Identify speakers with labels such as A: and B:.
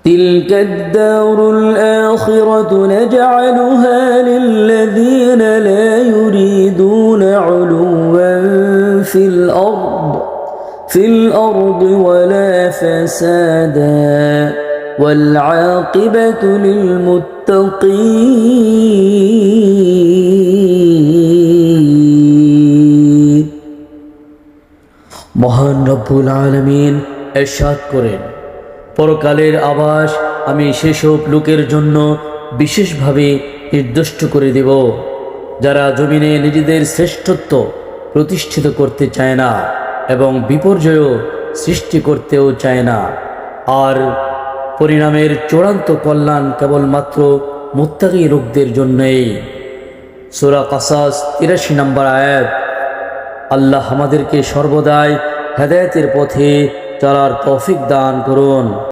A: تلك الدار الآخرة نجعلها للذين لا يريدون علوا في الأرض ولا فسادا والعاقبة للمتقين মহান রব্বুল আলামিন ইরশাদ করেন, পরকালের আবাস আমি সেসব লোকের জন্য বিশেষভাবে নির্দিষ্ট করে দেব যারা জমিনে নিজেদের শ্রেষ্ঠত্ব প্রতিষ্ঠিত করতে চায় না এবং বিপর্যয় সৃষ্টি করতেও চায় না। আর পরিণামের চূড়ান্ত কল্যাণ কেবলমাত্র মুত্তাকী লোকদের জন্যই। সূরা কাসাস ৮৩ নম্বর আয়াত। আল্লাহ আমাদেরকে সর্বদাই হেদায়েতের পথে চলার তৌফিক দান করুন।